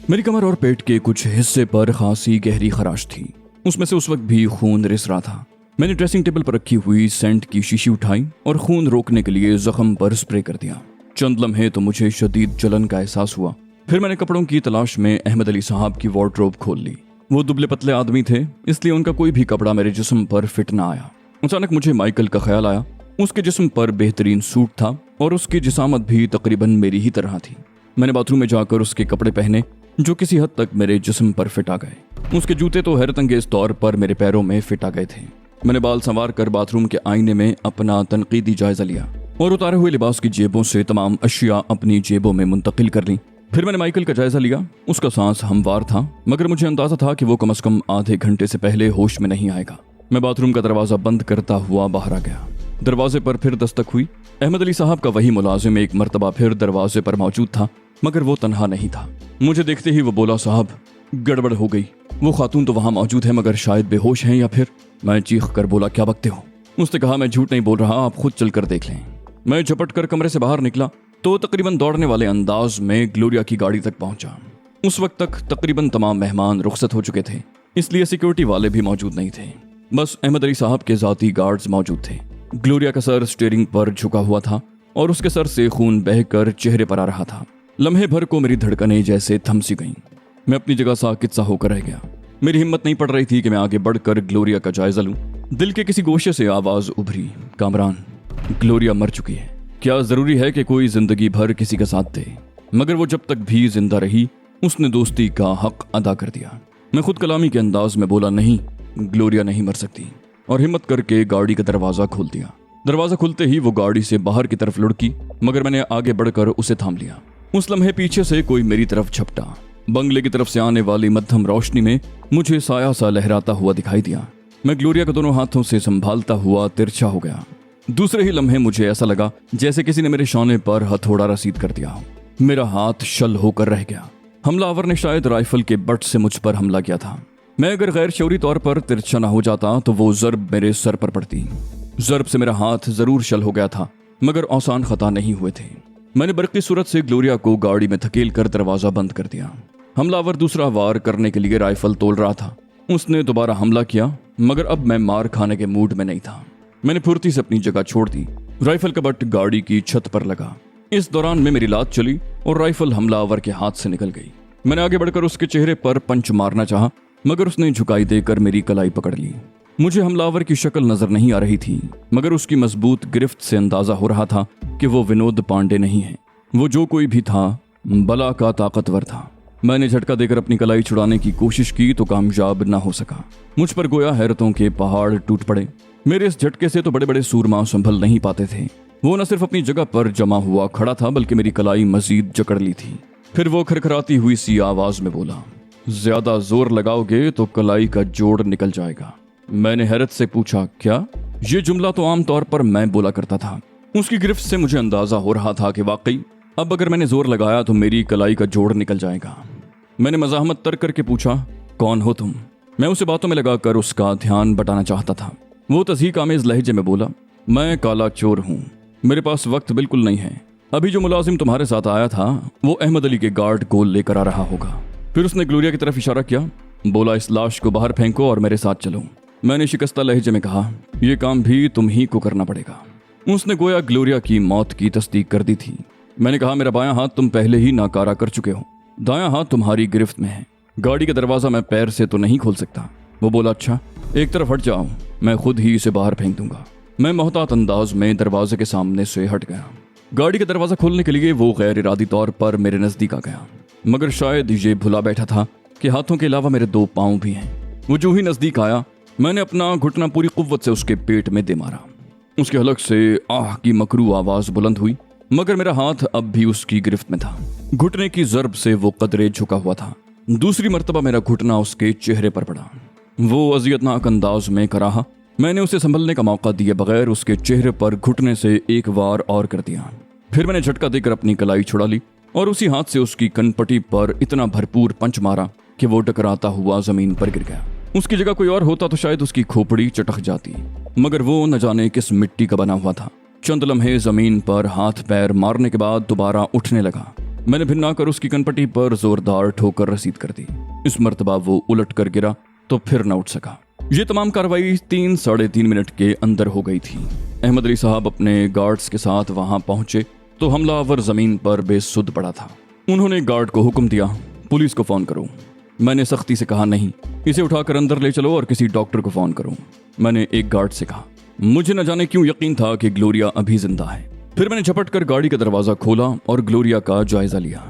मेरी कमर और पेट के कुछ हिस्से पर खासी गहरी खराश थी। उसमें से उस वक्त भी खून रिस रहा था। मैंने ड्रेसिंग टेबल पर रखी हुई सेंट की शीशी उठाई और खून रोकने के लिए जख्म पर स्प्रे कर दिया। चंद लम्हे तो मुझे शदीद जलन का एहसास हुआ। फिर मैंने कपड़ों की तलाश में अहमद अली साहब की वार्डरोब खोल ली। वो दुबले पतले आदमी थे, इसलिए उनका कोई भी कपड़ा मेरे जिस्म पर फिट ना आया। अचानक मुझे माइकल का ख्याल आया। उसके जिस्म पर बेहतरीन सूट था और उसकी जिसामत भी तकरीबन मेरी ही तरह थी। मैंने बाथरूम में जाकर उसके कपड़े पहने जो किसी हद तक मेरे जिस्म पर फिट आ गए। उसके जूते तो हैरत अंगेज तौर पर मेरे पैरों में फिट आ गए थे। मैंने बाल संवार कर बाथरूम के आईने में अपना तनकीदी जायजा लिया और उतारे हुए लिबास की जेबों से तमाम अशिया अपनी जेबों में मुंतकिल कर ली। फिर मैंने माइकल का जायजा लिया। उसका सांस हमवार था, मगर मुझे अंदाजा था कि वो कम से कम आधे घंटे से पहले होश में नहीं आएगा। मैं बाथरूम का दरवाजा बंद करता हुआ बाहर आ गया। दरवाजे पर फिर दस्तक हुई। अहमद अली साहब का वही मुलाजिम एक मर्तबा फिर दरवाजे पर मौजूद था, मगर वो तन्हा नहीं था। मुझे देखते ही वो बोला, साहब गड़बड़ हो गई। वो खातून तो वहां मौजूद है, मगर शायद बेहोश हैं या फिर। मैं चीख कर बोला, क्या बकते हो? उसने कहा, मैं झूठ नहीं बोल रहा, आप खुद चल कर देख लें। मैं झपट कर कमरे से बाहर निकला तो तकरीबन दौड़ने वाले अंदाज में ग्लोरिया की गाड़ी तक पहुंचा। उस वक्त तक तकरीबन तमाम मेहमान रुखसत हो चुके थे, इसलिए सिक्योरिटी वाले भी मौजूद नहीं थे। बस अहमद अली साहब के जाती गार्ड्स मौजूद थे। ग्लोरिया का सर स्टीयरिंग पर झुका हुआ था और उसके सर से खून बहकर चेहरे पर आ रहा था। लम्हे भर को मेरी धड़कनें जैसे थम सी गईं। मैं अपनी जगह साकित सा होकर रह गया। मेरी हिम्मत नहीं पड़ रही थी कि मैं आगे बढ़कर ग्लोरिया का जायजा लूं। दिल के किसी गोशे से आवाज उभरी, कामरान, ग्लोरिया मर चुकी है। क्या जरूरी है कि कोई जिंदगी भर किसी का साथ दे? मगर वो जब तक भी जिंदा रही उसने दोस्ती का हक अदा कर दिया। मैं खुद कलामी के अंदाज में बोला, नहीं, ग्लोरिया नहीं मर सकती, और हिम्मत करके गाड़ी का दरवाजा खोल दिया। दरवाजा खुलते ही वो गाड़ी से बाहर की तरफ लुढ़की, मगर मैंने आगे बढ़कर उसे थाम लिया। उस लम्हे पीछे से कोई मेरी तरफ झपटा। बंगले की तरफ से आने वाली मध्यम रोशनी में मुझे साया सा लहराता हुआ दिखाई दिया। मैं ग्लोरिया को दोनों हाथों से संभालता हुआ तिरछा हो गया। दूसरे ही लम्हे मुझे ऐसा लगा जैसे किसी ने मेरे शौने पर हथौड़ा रसीद कर दिया हो। मेरा हाथ शल होकर रह गया। हमलावर ने शायद राइफल के बट से मुझ पर हमला किया था। मैं अगर गैर शौरी तौर पर तिरछा न हो जाता तो वो जर्ब मेरे सर पर पड़ती। जर्ब से मेरा हाथ जरूर शल हो गया था, मगर आसान खता नहीं हुए थे। मैंने बरकी सूरत से ग्लोरिया को गाड़ी में धकेल कर दरवाजा बंद कर दिया। हमलावर दूसरा वार करने के लिए राइफल तोल रहा था। उसने दोबारा हमला किया, मगर अब मैं मार खाने के मूड में नहीं था। मैंने फुर्ती से अपनी जगह छोड़ दी। राइफल का बट गाड़ी की छत पर लगा। इस दौरान में मेरी लात चली और राइफल हमलावर के हाथ से निकल गई। मैंने आगे बढ़कर उसके चेहरे पर पंच मारना चाहा, मगर उसने झुकाई देकर मेरी कलाई पकड़ ली। मुझे हमलावर की शक्ल नजर नहीं आ रही थी, मगर उसकी मजबूत गिरफ्त से अंदाजा हो रहा था कि वो विनोद पांडे नहीं है। वो जो कोई भी था, बला का ताकतवर था। मैंने झटका देकर अपनी कलाई छुड़ाने की कोशिश की तो कामयाब ना हो सका। मुझ पर गोया हैरतों के पहाड़ टूट पड़े। मेरे इस झटके से तो बड़े बड़े सूरमा संभल नहीं पाते थे। वो न सिर्फ अपनी जगह पर जमा हुआ खड़ा था, बल्कि मेरी कलाई मजीद जकड़ ली थी। फिर वो खरखराती हुई सी आवाज में बोला, ज्यादा जोर लगाओगे तो कलाई का जोड़ निकल जाएगा। मैंने हैरत से पूछा, क्या? ये जुमला तो आमतौर पर मैं बोला करता था। उसकी गिरफ्त से मुझे अंदाजा हो रहा था कि वाकई अब अगर मैंने जोर लगाया तो मेरी कलाई का जोड़ निकल जाएगा। मैंने मजाहमत तर करके पूछा, कौन हो तुम? मैं उसे बातों में लगाकर उसका ध्यान बटाना चाहता था। वो तज़हीक आमेज लहजे में बोला, मैं काला चोर हूँ, मेरे पास वक्त बिल्कुल नहीं है। अभी जो मुलाजिम तुम्हारे साथ आया था वो अहमद अली के गार्ड को लेकर आ रहा होगा। फिर उसने ग्लोरिया की तरफ इशारा किया, बोला, इस लाश को बाहर फेंको और मेरे साथ चलो। मैंने शिकस्ता लहजे में कहा, यह काम भी तुम ही को करना पड़ेगा। उसने गोया ग्लोरिया की मौत की तस्दीक कर दी थी। मैंने कहा, मेरा बायां हाथ तुम पहले ही नाकारा कर चुके हो, दायां हाथ तुम्हारी गिरफ्त में है। गाड़ी का दरवाजा मैं पैर से तो नहीं खोल सकता। वो बोला, अच्छा, एक तरफ हट जाओ, मैं खुद ही इसे बाहर फेंक दूंगा। मैं मोहतात अंदाज में दरवाजे के सामने से हट गया। गाड़ी का दरवाजा खोलने के लिए वो गैर इरादी तौर पर मेरे नजदीक आ गया, मगर शायद ये भुला बैठा था कि हाथों के अलावा मेरे 2 पांव भी हैं। वो जो ही नजदीक आया, मैंने अपना घुटना पूरी कुव्वत से उसके पेट में दे मारा। उसके हलक से आह की मकरू आवाज बुलंद हुई, मगर मेरा हाथ अब भी उसकी गिरफ्त में था। घुटने की जर्ब से वो कदरे झुका हुआ था। दूसरी मर्तबा मेरा घुटना उसके चेहरे पर पड़ा। वो अजियतनाक अंदाज में कराहा। मैंने उसे संभलने का मौका दिए बगैर उसके चेहरे पर घुटने से एक वार और कर दिया। फिर मैंने झटका देकर अपनी कलाई छुड़ा ली और उसी हाथ से उसकी कनपटी पर इतना भरपूर पंच मारा कि वो टकराता हुआ जमीन पर गिर गया। उसकी जगह कोई और होता तो शायद उसकी खोपड़ी चटक जाती, मगर वो न जाने किस मिट्टी का बना हुआ था। चंद लम्हे जमीन पर हाथ पैर मारने के बाद दोबारा उठने लगा। मैंने भिन्न आकर उसकी कनपटी पर जोरदार ठोकर रसीद कर दी। इस मर्तबा वो उलट कर गिरा तो फिर न उठ सका। ये तमाम कार्रवाई 3-3.5 मिनट के अंदर हो गई थी। अहमद अली साहब अपने गार्ड्स के साथ वहां पहुंचे तो हमलावर जमीन पर बेसुध पड़ा था। उन्होंने गार्ड को हुक्म दिया, पुलिस को फोन करो। मैंने सख्ती से कहा, नहीं, इसे उठाकर अंदर ले चलो और किसी डॉक्टर को फोन करो। मैंने एक गार्ड से कहा। मुझे न जाने क्यों यकीन था कि ग्लोरिया अभी जिंदा है। फिर मैंने झपट कर गाड़ी का दरवाजा खोला और ग्लोरिया का जायजा लिया।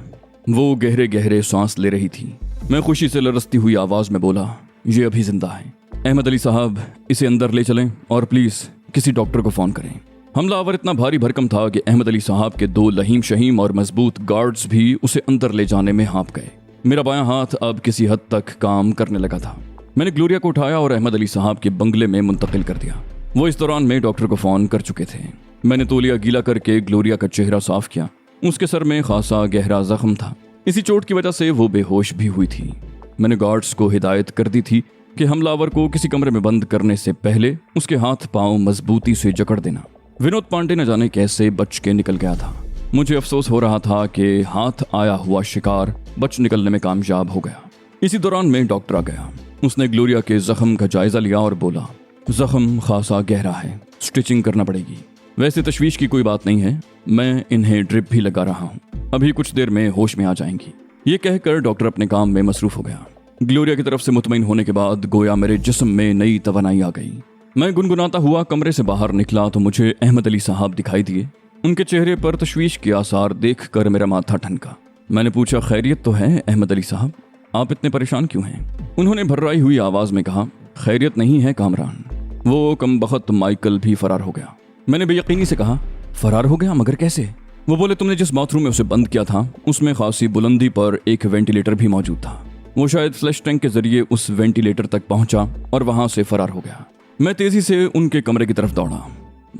वो गहरे गहरे सांस ले रही थी। मैं खुशी से लरसती हुई आवाज में बोला, ये अभी जिंदा है। अहमद अली साहब, इसे अंदर ले चलें और प्लीज किसी डॉक्टर को फोन करें। हमलावर इतना भारी भरकम था कि अहमद अली साहब के 2 लहीम शहीम और मजबूत गार्ड्स भी उसे अंदर ले जाने में हाँप गए। मेरा बायां हाथ अब किसी हद तक काम करने लगा था। मैंने ग्लोरिया को उठाया और अहमद अली साहब के बंगले में मुंतकिल कर दिया। वो इस दौरान में डॉक्टर को फोन कर चुके थे। मैंने तौलिया गीला करके ग्लोरिया का चेहरा साफ किया। उसके सर में खासा गहरा जख्म था। इसी चोट की वजह से वो बेहोश भी हुई थी। मैंने गार्ड्स को हिदायत कर दी थी कि हमलावर को किसी कमरे में बंद करने से पहले उसके हाथ पांव मजबूती से जकड़ देना। विनोद पांडे न जाने कैसे बच के निकल गया था। मुझे अफसोस हो रहा था कि हाथ आया हुआ शिकार बच निकलने में कामयाब हो गया। इसी दौरान में डॉक्टर आ गया। उसने ग्लोरिया के जख्म का जायजा लिया और बोला, जख्म खासा गहरा है, स्टिचिंग करना पड़ेगी। वैसे तशवीश की कोई बात नहीं है, मैं इन्हें ड्रिप भी लगा रहा हूँ, अभी कुछ देर में होश में आ जाएंगी। ये कहकर डॉक्टर अपने काम में मसरूफ हो गया। ग्लोरिया की तरफ से मुतमईन होने के बाद गोया मेरे जिस्म में नई तवानाई आ गई। मैं गुनगुनाता हुआ कमरे से बाहर निकला तो मुझे अहमद अली साहब दिखाई दिए। उनके चेहरे पर तशवीश के आसार देखकर मेरा माथा ठनका। मैंने पूछा, खैरियत तो है अहमद अली साहब, आप इतने परेशान क्यों हैं? उन्होंने भर्राई हुई आवाज में कहा, खैरियत नहीं है कामरान, वो कमबख्त माइकल भी फरार हो गया। मैंने बेयकीनी से कहा, फरार हो गया? मगर कैसे? वो बोले, तुमने जिस बाथरूम में उसे बंद किया था उसमें खासी बुलंदी पर एक वेंटिलेटर भी मौजूद था। वो शायद फ्लैश टैंक के जरिए उस वेंटिलेटर तक पहुंचा और वहां से फरार हो गया। मैं तेजी से उनके कमरे की तरफ दौड़ा।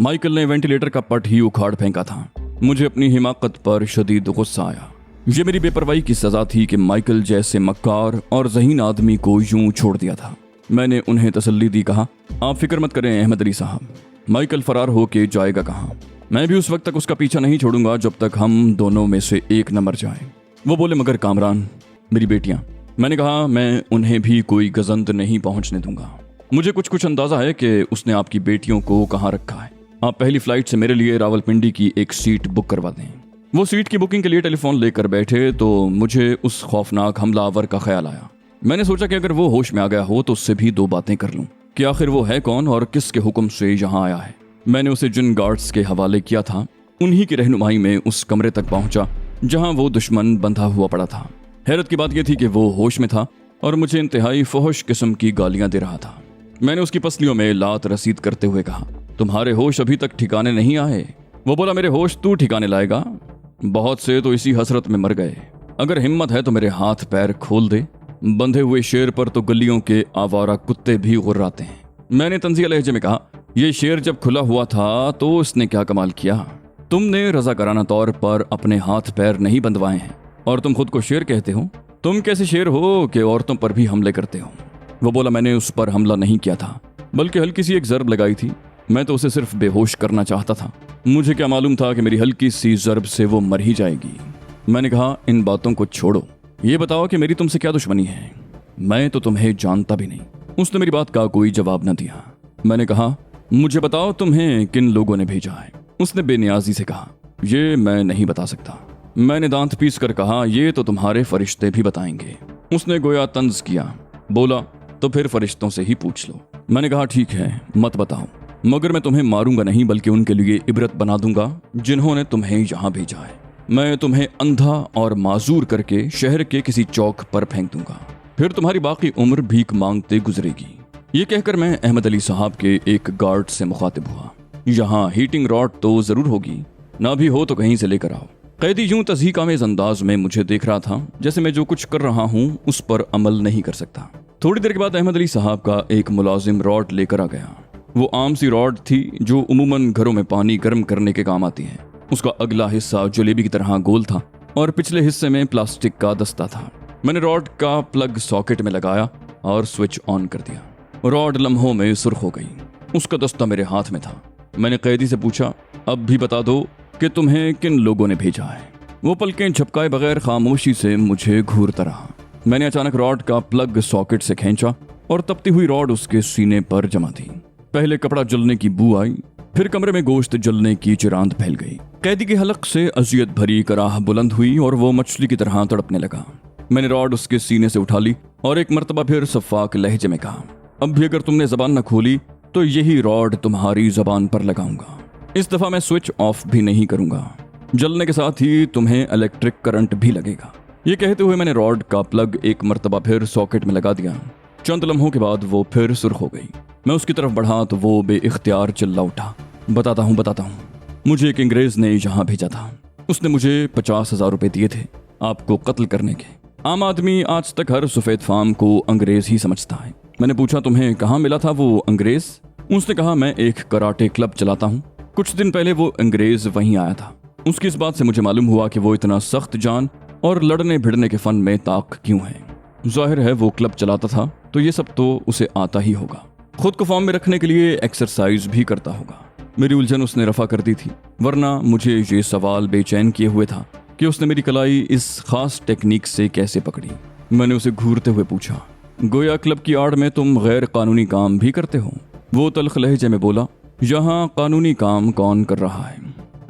माइकल ने वेंटिलेटर का पट ही उखाड़ फेंका था। मुझे अपनी हिमाकत पर शदीद गुस्सा आया। ये मेरी बेपरवाही की सजा थी कि माइकल जैसे मक्कार और ज़हीन आदमी को यूं छोड़ दिया था। मैंने उन्हें तसल्ली दी, कहा, आप फिक्र मत करें अहमद अली साहब, माइकल फरार होके जाएगा कहाँ। मैं भी उस वक्त तक उसका पीछा नहीं छोड़ूंगा जब तक हम दोनों में से एक न मर जाए। वो बोले, मगर कामरान, मेरी बेटियां। मैंने कहा, मैं उन्हें भी कोई गजंद नहीं पहुंचने दूंगा। मुझे कुछ अंदाजा है कि उसने आपकी बेटियों को कहाँ रखा है। आप पहली फ्लाइट से मेरे लिए रावलपिंडी की एक सीट बुक करवा दें। वो सीट की बुकिंग के लिए टेलीफोन लेकर बैठे तो मुझे उस खौफनाक हमलावर का ख्याल आया। मैंने सोचा कि अगर वो होश में आ गया हो तो उससे भी 2 बातें कर लूं कि आखिर वो है कौन और किसके हुक्म से यहाँ आया है। मैंने उसे जिन गार्ड्स के हवाले किया था उन्हीं की रहनुमाई में उस कमरे तक पहुंचा जहां वो दुश्मन बंधा हुआ पड़ा था। हैरत की बात यह थी कि वो होश में था और मुझे इंतहाई फहश किस्म की गालियां दे रहा था। मैंने उसकी पसलियों में लात रसीद करते हुए कहा, तुम्हारे होश अभी तक ठिकाने नहीं आए। वो बोला, मेरे होश तू ठिकाने लाएगा? बहुत से तो इसी हसरत में मर गए। अगर हिम्मत है तो मेरे हाथ पैर खोल दे। बंधे हुए शेर पर तो गलियों के आवारा कुत्ते भी गुर्राते हैं। मैंने तंजिया लहजे में कहा, यह शेर जब खुला हुआ था तो उसने क्या कमाल किया? तुमने रजाकाराना तौर पर अपने हाथ पैर नहीं बंधवाए हैं और तुम खुद को शेर कहते हो। तुम कैसे शेर हो कि औरतों पर भी हमले करते हो? वो बोला, मैंने उस पर हमला नहीं किया था, बल्कि हल्की सी एक जर्ब लगाई थी। मैं तो उसे सिर्फ बेहोश करना चाहता था। मुझे क्या मालूम था कि मेरी हल्की सी जर्ब से वो मर ही जाएगी। मैंने कहा, इन बातों को छोड़ो, ये बताओ कि मेरी तुमसे क्या दुश्मनी है? मैं तो तुम्हें जानता भी नहीं। उसने मेरी बात का कोई जवाब न दिया। मैंने कहा, मुझे बताओ तुम्हें किन लोगों ने भेजा है? उसने बेनियाजी से कहा, ये मैं नहीं बता सकता। मैंने दांत पीस कर कहा, ये तो तुम्हारे फरिश्ते भी बताएंगे। उसने गोया तंज किया, बोला, तो फिर फरिश्तों से ही पूछ लो। मैंने कहा, ठीक है, मत बताओ, मगर मैं तुम्हें मारूंगा नहीं बल्कि उनके लिए इबरत बना दूंगा जिन्होंने तुम्हें यहाँ भेजा है। मैं तुम्हें अंधा और माजूर करके शहर के किसी चौक पर फेंक दूंगा, फिर तुम्हारी बाकी उम्र भीख मांगते गुजरेगी। ये कहकर मैं अहमद अली साहब के एक गार्ड से मुखातिब हुआ, यहाँ हीटिंग रॉड तो जरूर होगी, ना भी हो तो कहीं से लेकर आओ। कैदी यूं तज़हीक-आमेज़ अंदाज में मुझे देख रहा था जैसे मैं जो कुछ कर रहा हूँ उस पर अमल नहीं कर सकता। थोड़ी देर के बाद अहमद अली साहब का एक मुलाजिम रॉड लेकर आ गया। वो आम सी रॉड थी जो उमूमन घरों में पानी गर्म करने के काम आती है। उसका अगला हिस्सा जलेबी की तरह गोल था और पिछले हिस्से में प्लास्टिक का दस्ता था। मैंने रॉड का प्लग सॉकेट में लगाया और स्विच ऑन कर दिया। रॉड लम्हों में सुर्ख हो गई। उसका दस्ता मेरे हाथ में था। मैंने कैदी से पूछा, अब भी बता दो कि तुम्हें किन लोगों ने भेजा है? वो पलकें झपकाए बगैर खामोशी से मुझे घूरता रहा। मैंने अचानक रॉड का प्लग सॉकेट से खींचा और तपती हुई रॉड उसके सीने पर जमा दी। पहले कपड़ा जलने की बू आई, फिर कमरे में गोश्त जलने की चिरांद फैल गई। कैदी के हलक से अजियत भरी कराह बुलंद हुई और वो मछली की तरह तड़पने लगा। मैंने रॉड उसके सीने से उठा ली और एक मर्तबा फिर सफाक लहजे में कहा, अब भी अगर तुमने जबान न खोली तो यही रॉड तुम्हारी जबान पर लगाऊंगा। इस दफा मैं स्विच ऑफ भी नहीं करूंगा, जलने के साथ ही तुम्हें इलेक्ट्रिक करंट भी लगेगा। ये कहते हुए मैंने रॉड का प्लग एक मर्तबा फिर सॉकेट में लगा दिया। चंद लम्हों के बाद वो फिर सुर्ख हो गई। मैं उसकी तरफ बढ़ा तो वो बेइख्तियार चिल्ला उठा, बताता हूँ, मुझे एक अंग्रेज ने यहाँ भेजा था। उसने मुझे 50,000 रुपए दिए थे आपको कत्ल करने के। आम आदमी आज तक हर सफेद फार्म को अंग्रेज ही समझता है। मैंने पूछा, तुम्हें कहाँ मिला था वो अंग्रेज? उसने कहा, मैं एक कराटे क्लब चलाता हूँ। कुछ दिन पहले वो अंग्रेज वहीं आया था। उसकी इस बात से मुझे मालूम हुआ कि वो इतना सख्त जान और लड़ने भिड़ने के फन में ताक क्यों है। जाहिर है वो क्लब चलाता था तो ये सब तो उसे आता ही होगा। खुद को फॉर्म में रखने के लिए एक्सरसाइज भी करता होगा। मेरी उलझन उसने रफा कर दी थी, वरना मुझे ये सवाल बेचैन किए हुए था कि उसने मेरी कलाई इस खास टेक्निक से कैसे पकड़ी। मैंने उसे घूरते हुए पूछा, गोया क्लब की आड़ में तुम गैर कानूनी काम भी करते हो? वो तल्ख लहजे में बोला, यहाँ कानूनी काम कौन कर रहा है?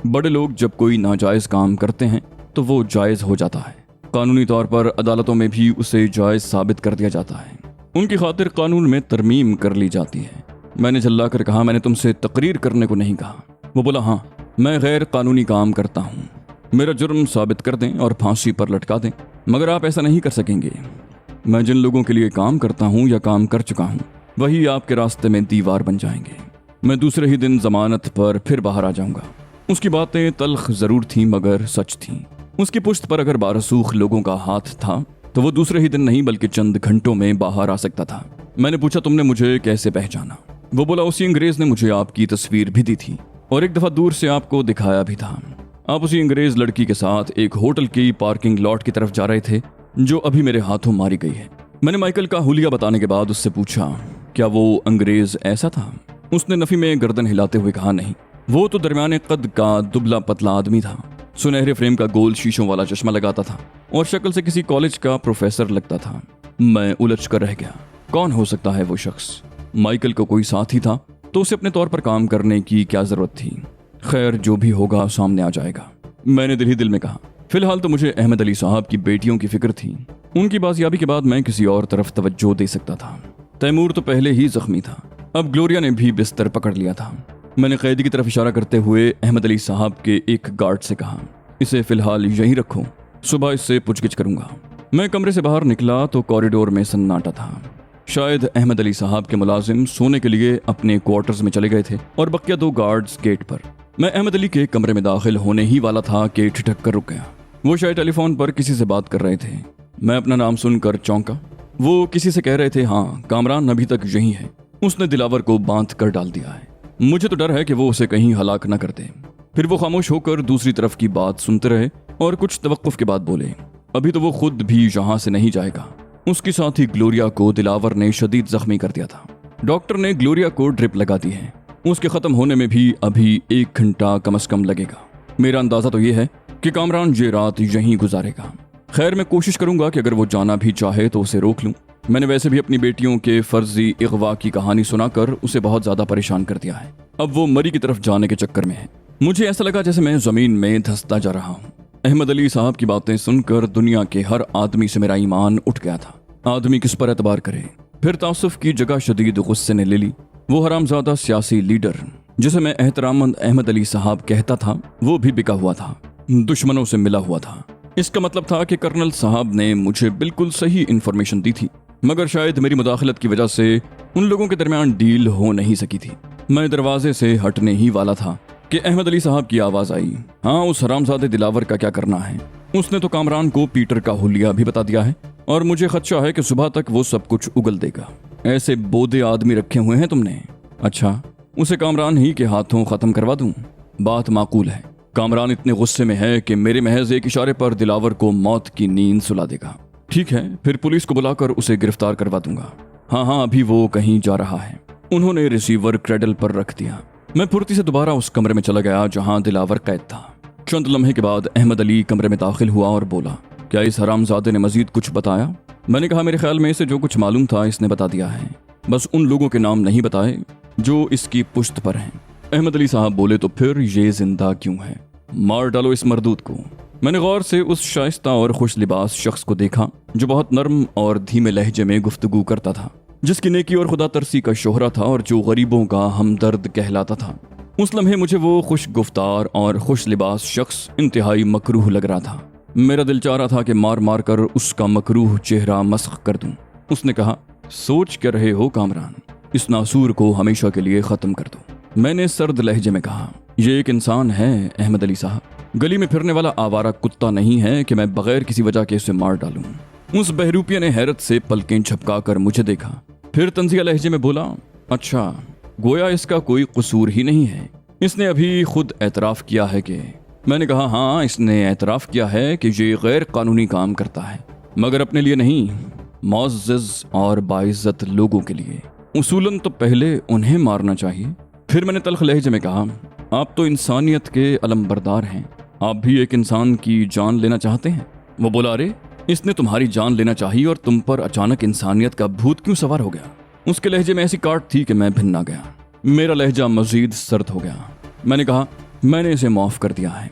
बड़े लोग जब कोई नाजायज काम करते हैं तो वो जायज हो जाता है। कानूनी तौर पर अदालतों में भी उसे जायज साबित कर दिया जाता है। उनकी खातिर कानून में तरमीम कर ली जाती है। मैंने झल्ला कर कहा, मैंने तुमसे तकरीर करने को नहीं कहा। वो बोला, हाँ मैं गैर कानूनी काम करता हूँ, मेरा जुर्म साबित कर दें और फांसी पर लटका दें, मगर आप ऐसा नहीं कर सकेंगे। मैं जिन लोगों के लिए काम करता हूँ या काम कर चुका हूँ वही आपके रास्ते में दीवार बन जाएंगे। मैं दूसरे ही दिन जमानत पर फिर बाहर आ जाऊंगा। उसकी बातें तल्ख जरूर थीं मगर सच थीं। उसकी पुश्त पर अगर बारसूख लोगों का हाथ था तो वो दूसरे ही दिन नहीं बल्कि चंद घंटों में बाहर आ सकता था। मैंने पूछा, तुमने मुझे कैसे पहचाना? वो बोला, उसी अंग्रेज ने मुझे आपकी तस्वीर भी दी थी और एक दफा दूर से आपको दिखाया भी था। आप उसी अंग्रेज लड़की के साथ एक होटल की पार्किंग लॉट की तरफ जा रहे थे जो अभी मेरे हाथों मारी गई है। मैंने माइकल का हुलिया बताने के बाद उससे पूछा, क्या वो अंग्रेज ऐसा था? उसने नफी में गर्दन हिलाते हुए कहा, नहीं, वो तो दरमियाने कद का दुबला पतला आदमी था। सुनहरे फ्रेम का गोल शीशों वाला चश्मा लगाता था और शक्ल से किसी कॉलेज का प्रोफेसर लगता था। मैं उलझ कर रह गया, कौन हो सकता है वो शख्स? माइकल को कोई साथी था तो उसे अपने तौर पर काम करने की क्या जरूरत थी? खैर, जो भी होगा सामने आ जाएगा, मैंने दिल ही दिल में कहा। फिलहाल तो मुझे अहमद अली साहब की बेटियों की फिक्र थी। उनकी बाजियाबी के बाद मैं किसी और तरफ तवज्जो दे सकता था। तैमूर तो पहले ही जख्मी था, अब ग्लोरिया ने भी बिस्तर पकड़ लिया था। मैंने कैदी की तरफ इशारा करते हुए अहमद अली साहब के एक गार्ड से कहा, इसे फिलहाल यहीं रखो, सुबह इससे पूछगिछ करूंगा। मैं कमरे से बाहर निकला तो कॉरिडोर में सन्नाटा था। शायद अहमद अली साहब के मुलाजिम सोने के लिए अपने क्वार्टर्स में चले गए थे और बकिया 2 गार्ड्स गेट पर। मैं अहमद अली के कमरे में दाखिल होने ही वाला था कि ठिठक कर रुक गया। वो शायद टेलीफोन पर किसी से बात कर रहे थे। मैं अपना नाम सुनकर चौंका। वो किसी से कह रहे थे, हाँ कामरान अभी तक यही है, उसने दिलावर को बांध कर डाल दिया है। मुझे तो डर है कि वो उसे कहीं हलाक न कर दे। फिर वो खामोश होकर दूसरी तरफ की बात सुनते रहे और कुछ तवक्कुफ के बाद बोले, अभी तो वो खुद भी यहाँ से नहीं जाएगा। उसके साथ ही ग्लोरिया को दिलावर ने शदीद जख्मी कर दिया था। डॉक्टर ने ग्लोरिया को ड्रिप लगा दी है। उसके खत्म होने में भी अभी 1 घंटा कम से कम लगेगा। मेरा अंदाजा तो ये है कि कामरान ये रात यहीं गुजारेगा। खैर, मैं कोशिश करूंगा कि अगर वो जाना भी चाहे तो उसे रोक लूं। मैंने वैसे भी अपनी बेटियों के फर्जी इगवा की कहानी सुनाकर उसे बहुत ज्यादा परेशान कर दिया है। अब वो मरी की तरफ जाने के चक्कर में है। मुझे ऐसा लगा जैसे मैं जमीन में धंसता जा रहा हूँ। अहमद अली साहब की बातें सुनकर दुनिया के हर आदमी से मेरा ईमान उठ गया था। आदमी किस पर एतबार करे? फिर तासुफ की जगह शदीद गुस्से ने ले ली। वो हरामजादा सियासी लीडर जिसे मैं एहतरामंद अहमद अली साहब कहता था, वो भी बिका हुआ था, दुश्मनों से मिला हुआ था। इसका मतलब था कि कर्नल साहब ने मुझे बिल्कुल सही इंफॉर्मेशन दी थी, मगर शायद मेरी मुदाखलत की वजह से उन लोगों के दरमियान डील हो नहीं सकी थी। मैं दरवाजे से हटने ही वाला था कि अहमद अली साहब की आवाज आई, हाँ उस हरामजादे दिलावर का क्या करना है? उसने तो कामरान को पीटर का हुलिया भी बता दिया है और मुझे खदशा है कि सुबह तक वो सब कुछ उगल देगा। ऐसे बोदे आदमी रखे हुए हैं तुमने? अच्छा, उसे कामरान ही के हाथों खत्म करवा दूं? बात माकूल है। कामरान इतने गुस्से में है कि मेरे महज एक इशारे पर दिलावर को मौत की नींद सुला देगा। ठीक है, फिर पुलिस को बुलाकर उसे गिरफ्तार करवा दूंगा। हाँ, अभी वो कहीं जा रहा है। उन्होंने रिसीवर क्रेडल पर रख दिया। मैं फुर्ती से दोबारा उस कमरे में चला गया जहां दिलावर कैद था। चंद लम्हे के बाद अहमद अली कमरे में दाखिल हुआ और बोला, क्या इस हरामजादे ने मजीद कुछ बताया? मैंने कहा, मेरे ख्याल में इसे जो कुछ मालूम था इसने बता दिया है, बस उन लोगों के नाम नहीं बताए जो इसकी पुश्त पर हैं। अहमद अली साहब बोले, तो फिर ये जिंदा क्यों है? मार डालो इस मरदूत को। मैंने गौर से उस शाइस्ता और खुश लिबास शख्स को देखा जो बहुत नर्म और धीमे लहजे में गुफ्तगू करता था, जिसकी नेकी और खुदा तरसी का शोहरा था और जो गरीबों का हमदर्द कहलाता था। उस लम्हे मुझे वो खुश गुफ्तार और खुश लिबास शख्स इंतहाई मकरूह लग रहा था। मेरा दिल चाह रहा था कि मार मार कर उसका मकरूह चेहरा मस्ख कर दूं। उसने कहा, सोच कर रहे हो कामरान, इस नासूर को हमेशा के लिए खत्म कर दो। मैंने सर्द लहजे में कहा, यह एक इंसान है अहमद अली साहब, गली में फिरने वाला आवारा कुत्ता नहीं है कि मैं बगैर किसी वजह के इसे मार डालूं। उस बहरूपिया ने हैरत से पलकें झपका कर मुझे देखा, फिर तंजिया लहजे में बोला, अच्छा, गोया इसका कोई कसूर ही नहीं है, इसने अभी खुद एतराफ किया है कि। मैंने कहा, हाँ, इसने एतराफ किया है कि ये गैर कानूनी काम करता है, मगर अपने लिए नहीं, मुअज़्ज़ज़ और बाइज़्ज़त लोगों के लिए। उसूलन तो पहले उन्हें मारना चाहिए। फिर मैंने तल्ख लहजे में कहा, आप तो इंसानियत के अलमबरदार हैं, आप भी एक इंसान की जान लेना चाहते हैं? वो बोला, अरे, इसने तुम्हारी जान लेना चाहिए और तुम पर अचानक इंसानियत का भूत क्यों सवार हो गया? उसके लहजे में ऐसी काट थी कि मैं भिन्न आ गया। मेरा लहजा मजीद सर्द हो गया। मैंने कहा, मैंने इसे माफ कर दिया है।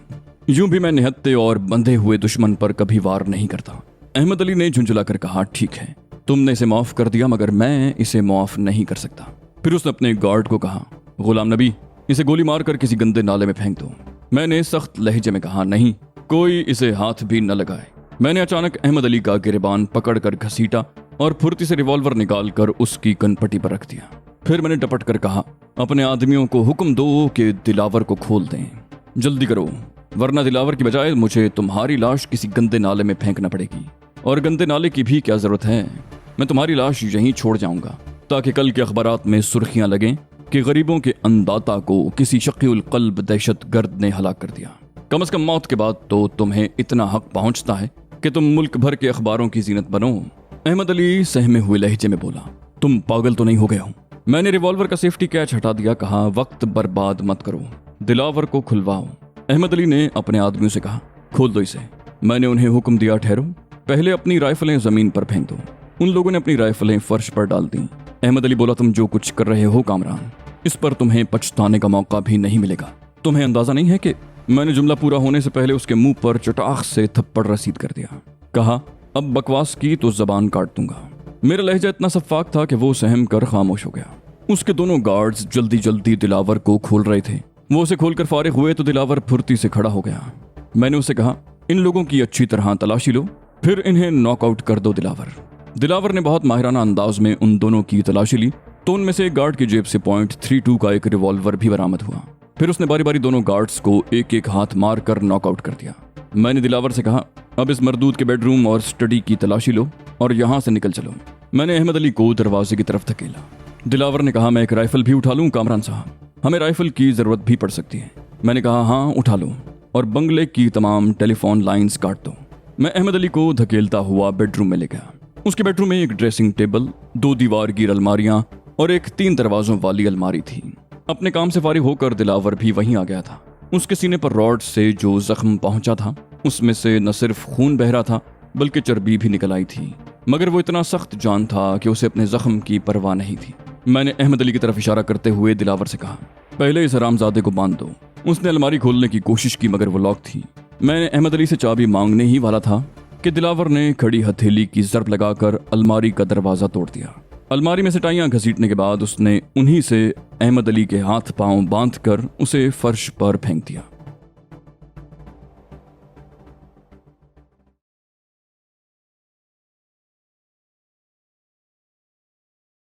यूं भी मैं निहत्ते और बंधे हुए दुश्मन पर कभी वार नहीं करता। अहमद अली ने झुंझुला कर कहा, ठीक है, तुमने इसे माफ कर दिया, मगर मैं इसे माफ नहीं कर सकता। फिर उसने अपने गार्ड को कहा, गुलाम नबी, इसे गोली मार कर किसी गंदे नाले में फेंक दो। मैंने सख्त लहजे में कहा, नहीं, कोई इसे हाथ भी न लगाए। मैंने अचानक अहमद अली का गिरबान पकड़कर घसीटा और फुर्ती से रिवॉल्वर निकालकर उसकी कनपट्टी पर रख दिया। फिर मैंने डपट कर कहा, अपने आदमियों को हुक्म दो कि दिलावर को खोल दें, जल्दी करो, वरना दिलावर की बजाय मुझे तुम्हारी लाश किसी गंदे नाले में फेंकना पड़ेगी। और गंदे नाले की भी क्या जरूरत है, मैं तुम्हारी लाश यहीं छोड़ जाऊंगा ताकि कल के अखबारात में सुर्खियां लगें कि गरीबों के अन्नदाता को किसी शकीउल कल्ब दहशतगर्द ने हलाक कर दिया। कम से कम मौत के बाद तो तुम्हें इतना हक पहुंचता है कि तुम मुल्क भर के अखबारों की जीनत बनो। अहमद अली सहमे हुए लहजे में बोला, तुम पागल तो नहीं हो गए हो? मैंने रिवॉल्वर का सेफ्टी कैच हटा दिया, कहा, वक्त बर्बाद मत करो, दिलावर को खुलवाओ। अहमद अली ने अपने आदमियों से कहा, खोल दो इसे। मैंने उन्हें हुक्म दिया, ठहरो, पहले अपनी राइफलें जमीन पर फेंक दो। उन लोगों ने अपनी राइफलें फर्श पर डाल दी। अहमद अली बोला, तुम जो कुछ कर रहे हो कामरान, इस पर तुम्हें पछताने का मौका भी नहीं मिलेगा। तुम्हें अंदाजा नहीं है कि। मैंने जुमला पूरा होने से पहले उसके मुंह पर चटाख से थप्पड़ रसीद कर दिया। कहा, अब बकवास की तो जबान काट दूंगा। मेरा लहजा इतना सफाक था कि वो सहम कर खामोश हो गया। उसके दोनों गार्ड्स जल्दी जल्दी दिलावर को खोल रहे थे। वो उसे खोलकर फारिग हुए तो दिलावर फुर्ती से खड़ा हो गया। मैंने उसे कहा, इन लोगों की अच्छी तरह तलाशी लो, फिर इन्हें नॉकआउट कर दो। दिलावर ने बहुत माहिराना अंदाज में उन दोनों की तलाशी ली तो उनमें से एक गार्ड की जेब से .32 का एक रिवॉल्वर भी बरामद हुआ। फिर उसने बारी बारी दोनों गार्ड्स को एक एक हाथ मार कर नॉकआउट कर दिया। मैंने दिलावर से कहा, अब इस मरदूद के बेडरूम और स्टडी की तलाशी लो और यहाँ से निकल चलो। मैंने अहमद अली को दरवाजे की तरफ धकेला। दिलावर ने कहा, मैं एक राइफल भी उठा लूँ कामरान साहब, हमें राइफल की जरूरत भी पड़ सकती है। मैंने कहा, हाँ, उठा लो और बंगले की तमाम टेलीफोन लाइंस काट दो। मैं अहमद अली को धकेलता हुआ बेडरूम में ले गया। उसके बेडरूम में एक ड्रेसिंग टेबल, 2 दीवार गिर अलमारियां और एक 3 दरवाजों वाली अलमारी थी। अपने काम से फारिग होकर दिलावर भी वहीं आ गया था। उसके सीने पर रॉड से जो जख्म पहुंचा था उसमें से न सिर्फ खून बह रहा था बल्कि चर्बी भी निकल आई थी, मगर वो इतना सख्त जान था कि उसे अपने जख्म की परवाह नहीं थी। मैंने अहमद अली की तरफ इशारा करते हुए दिलावर से कहा, पहले इस हरामजादे को बांध दो। उसने अलमारी खोलने की कोशिश की मगर वो लॉक थी। मैंने अहमद अली से चाबी मांगने ही वाला था कि दिलावर ने खड़ी हथेली की जरब लगाकर अलमारी का दरवाजा तोड़ दिया। अलमारी में से टाइयां घसीटने के बाद उसने उन्हीं से अहमद अली के हाथ पांव बांधकर उसे फर्श पर फेंक दिया।